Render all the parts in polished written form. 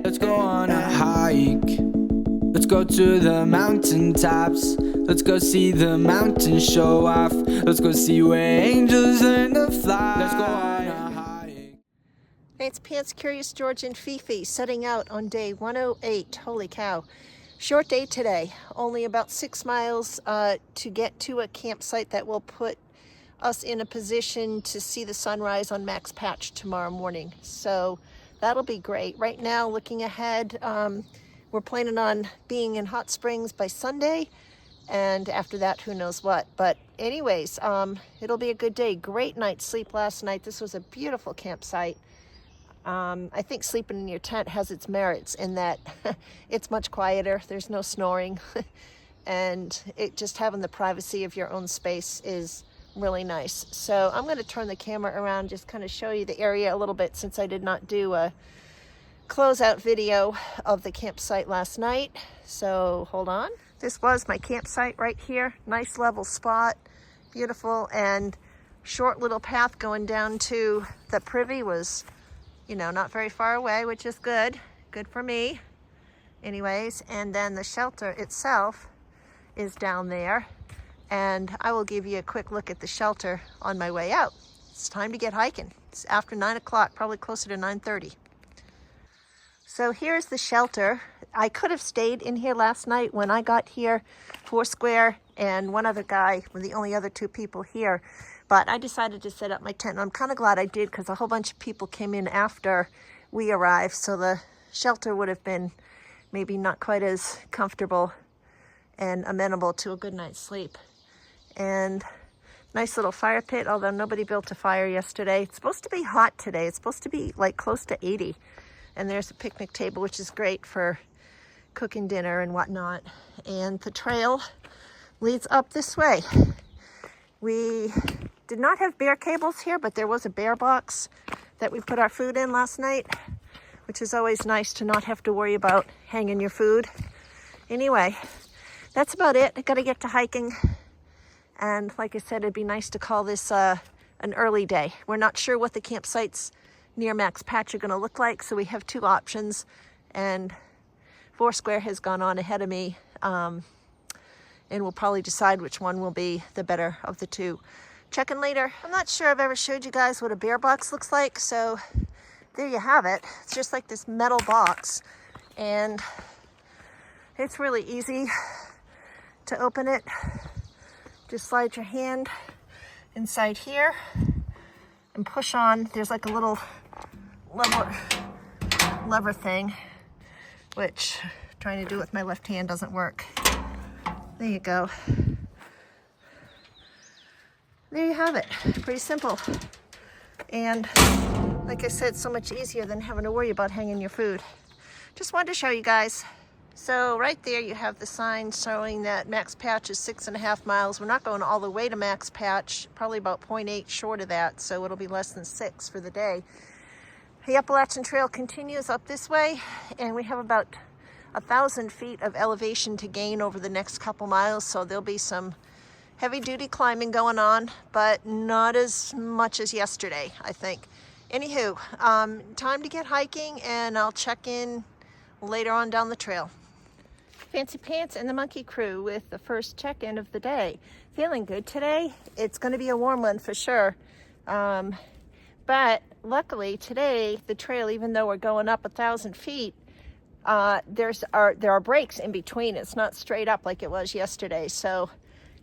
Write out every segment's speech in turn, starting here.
Let's go on a hike. Let's go to the mountaintops. Let's go see the mountains show off. Let's go see where angels learn to fly. Let's go on a hike. Fancy Pants, Curious George, and Fifi setting out on day 108. Holy cow. Short day today. Only about 6 miles to get to a campsite that will put us in a position to see the sunrise on Max Patch tomorrow morning. So that'll be great. Right now, looking ahead, we're planning on being in Hot Springs by Sunday, and after that, who knows what. But anyways, it'll be a good day. Great night's sleep last night. This was a beautiful campsite. I think sleeping in your tent has its merits in that it's much quieter. There's no snoring, and just having the privacy of your own space is really nice. So I'm going to turn the camera around, just kind of show you the area a little bit, since I did not do a closeout video of the campsite last night. So hold on. This was my campsite right here. Nice level spot, beautiful, and short little path going down to the privy was, you know, not very far away, which is good for me anyways. And then the shelter itself is down there, and I will give you a quick look at the shelter on my way out. It's time to get hiking. It's after 9 o'clock, probably closer to 9:30. So here's the shelter. I could have stayed in here last night. When I got here, Foursquare and one other guy were the only other 2 people here, but I decided to set up my tent. And I'm kind of glad I did, because a whole bunch of people came in after we arrived, so the shelter would have been maybe not quite as comfortable and amenable to a good night's sleep. And nice little fire pit, although nobody built a fire yesterday. It's supposed to be hot today. It's supposed to be like close to 80. And there's a picnic table, which is great for cooking dinner and whatnot. And the trail leads up this way. We did not have bear cables here, but there was a bear box that we put our food in last night, which is always nice to not have to worry about hanging your food. Anyway, that's about it. I gotta get to hiking. And like I said, it'd be nice to call this an early day. We're not sure what the campsites near Max Patch are going to look like, so we have 2 options, and Foursquare has gone on ahead of me, and we'll probably decide which one will be the better of the 2. Check in later. I'm not sure I've ever showed you guys what a bear box looks like, so there you have it. It's just like this metal box, and it's really easy to open it. Just slide your hand inside here and push on. There's like a little lever thing, which trying to do with my left hand doesn't work. There you go. There you have it. Pretty simple. And like I said, so much easier than having to worry about hanging your food. Just wanted to show you guys. So right there you have the sign showing that Max Patch is 6.5 miles. We're not going all the way to Max Patch, probably about 0.8 short of that, so it'll be less than 6 for the day. The Appalachian Trail continues up this way, and we have about 1,000 feet of elevation to gain over the next couple miles, so there'll be some heavy-duty climbing going on, but not as much as yesterday, I think. Anywho, time to get hiking, and I'll check in later on down the trail. Fancy Pants and the Monkey Crew with the first check-in of the day. Feeling good today. It's going to be a warm one for sure. But luckily today, the trail, even though we're going up 1,000 feet, there are breaks in between. It's not straight up like it was yesterday. So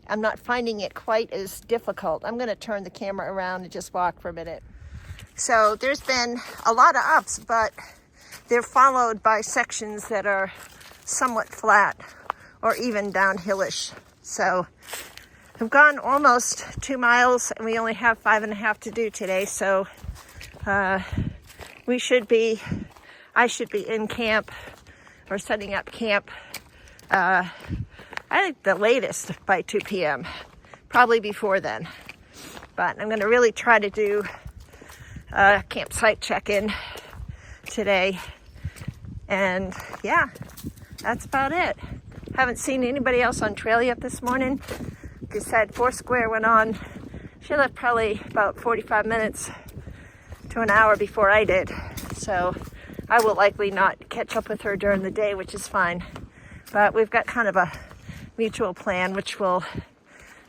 I'm not finding it quite as difficult. I'm going to turn the camera around and just walk for a minute. So there's been a lot of ups, but they're followed by sections that are somewhat flat or even downhillish. So I've gone almost 2 miles, and we only have 5.5 to do today. So I should be in camp or setting up camp, I think the latest by 2 p.m., probably before then. But I'm going to really try to do a campsite check-in today. And yeah, that's about it. Haven't seen anybody else on trail yet this morning. Like I said, Foursquare went on. She left probably about 45 minutes to an hour before I did. So I will likely not catch up with her during the day, which is fine. But we've got kind of a mutual plan, which will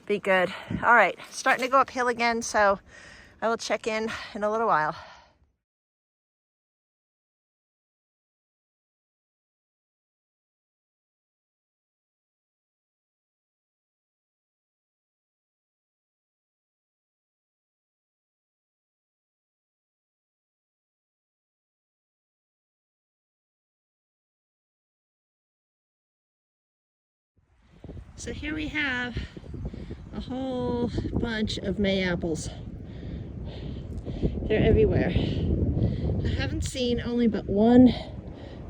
be good. All right, starting to go uphill again, so I will check in a little while. So here we have a whole bunch of May apples. They're everywhere. I haven't seen only but one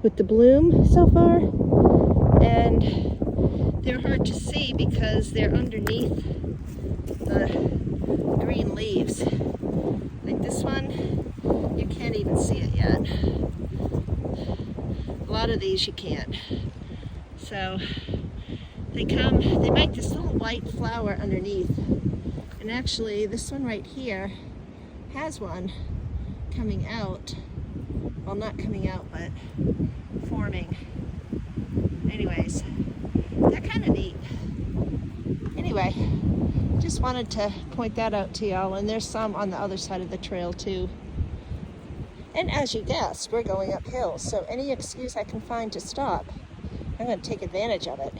with the bloom so far, and they're hard to see because they're underneath the green leaves. Like this one, you can't even see it yet. A lot of these you can't. So they make this little white flower underneath. And actually this one right here has one coming out. Well, not coming out, but forming. Anyways, they're kind of neat. Anyway, just wanted to point that out to y'all. And there's some on the other side of the trail too. And as you guessed, we're going uphill. So any excuse I can find to stop, I'm going to take advantage of it.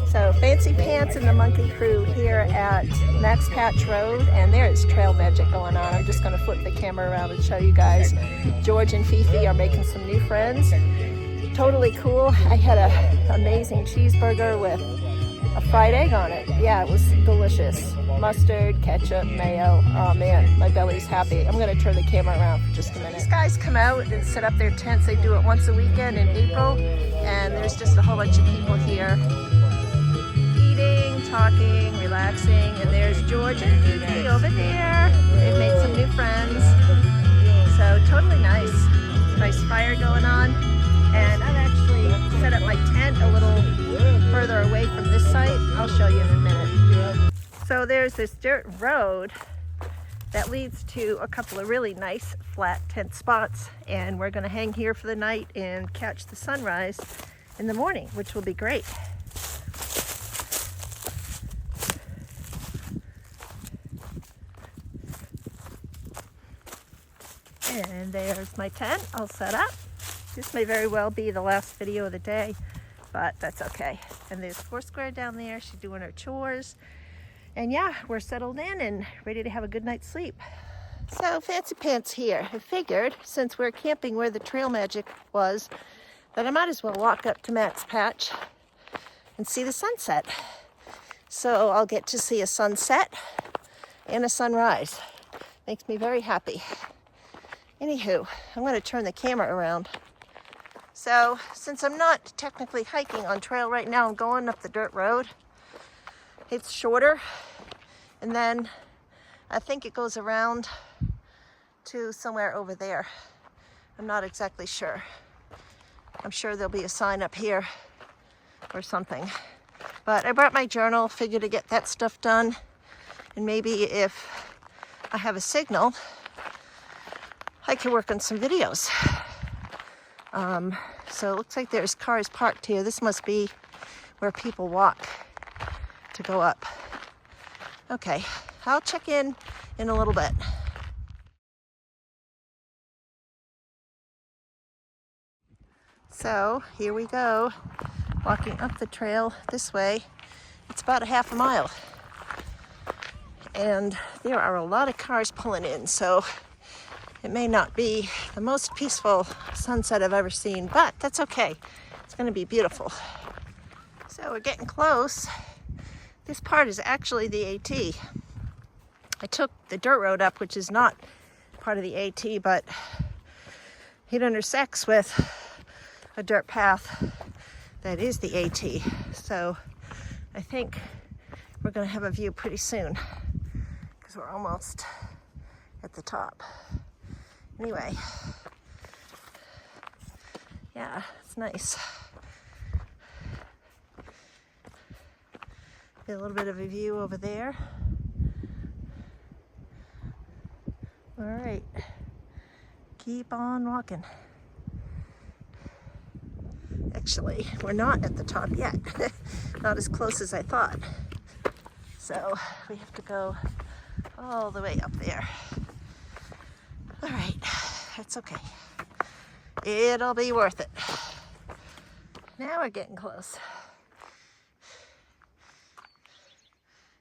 So Fancy Pants and the Monkey Crew here at Max Patch Road, and there is trail magic going on. I'm just going to flip the camera around and show you guys. George and Fifi are making some new friends. Totally cool. I had an amazing cheeseburger with a fried egg on it. Yeah, it was delicious. Mustard, ketchup, mayo. Oh man, my belly's happy. I'm going to turn the camera around for just a minute. These guys come out and set up their tents. They do it once a weekend in April, and there's just a whole bunch of people here. Talking, relaxing, and there's George and Fifi over there. They've made some new friends. So totally nice. Nice fire going on. And I've actually set up my tent a little further away from this site. I'll show you in a minute. So there's this dirt road that leads to a couple of really nice flat tent spots, and we're going to hang here for the night and catch the sunrise in the morning, which will be great. And there's my tent all set up. This may very well be the last video of the day, but that's okay. And there's Foursquare down there. She's doing her chores. And yeah, we're settled in and ready to have a good night's sleep. So Fancy Pants here. I figured, since we're camping where the trail magic was, that I might as well walk up to Max Patch and see the sunset. So I'll get to see a sunset and a sunrise. Makes me very happy. Anywho, I'm going to turn the camera around. So, since I'm not technically hiking on trail right now, I'm going up the dirt road. It's shorter, and then I think it goes around to somewhere over there. I'm not exactly sure. I'm sure there'll be a sign up here or something. But I brought my journal, figured to get that stuff done, and maybe if I have a signal, I can work on some videos. So it looks like there's cars parked here. This must be where people walk to go up. Okay, I'll check in a little bit. So here we go, walking up the trail this way. It's about a half a mile. And there are a lot of cars pulling in, so it may not be the most peaceful sunset I've ever seen, but that's okay. It's going to be beautiful. So So we're getting close. This part is actually the AT. I took the dirt road up, which is not part of the AT, but it intersects with a dirt path that is the AT. So I think we're going to have a view pretty soon because we're almost at the top. Anyway, yeah, it's nice. Get a little bit of a view over there. All right, keep on walking. Actually, we're not at the top yet. Not as close as I thought. So we have to go all the way up there. All right, that's okay. It'll be worth it. Now we're getting close.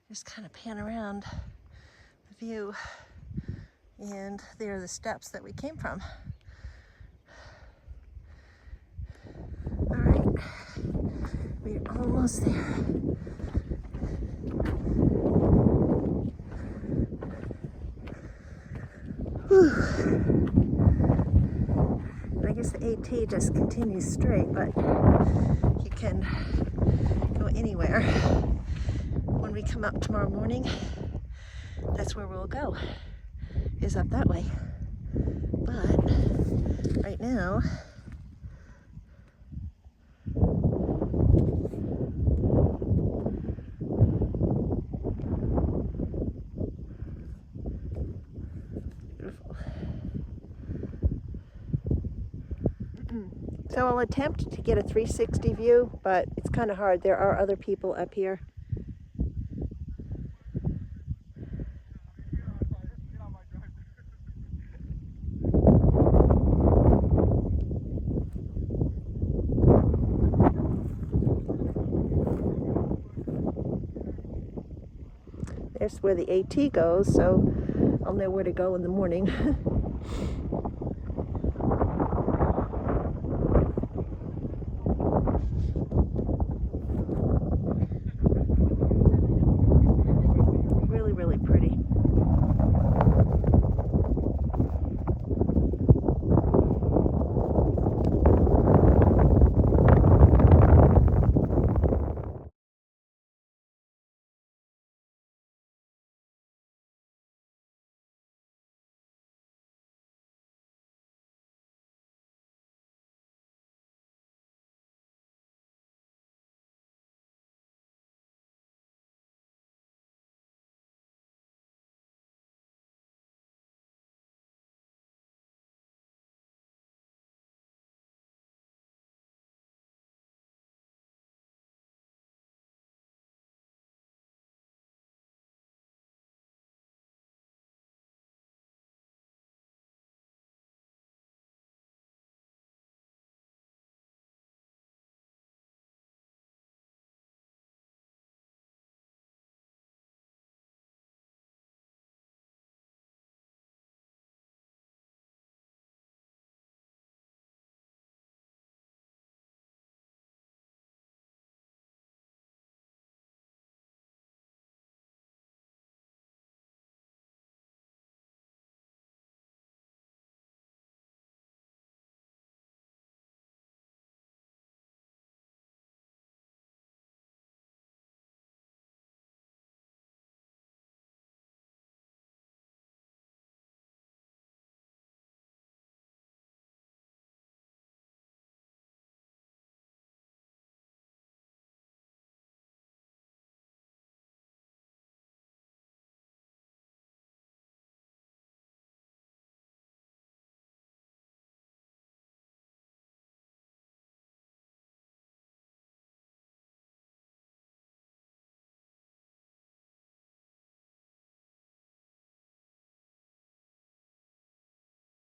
Just kind of pan around the view, and there are the steps that we came from. All right, we're almost there. Whew. I guess the AT just continues straight, but you can go anywhere. When we come up tomorrow morning, that's where we'll go, is up that way. But right now, beautiful. So I'll attempt to get a 360 view, but it's kind of hard. There are other people up here. There's where the AT goes, so I'll know where to go in the morning.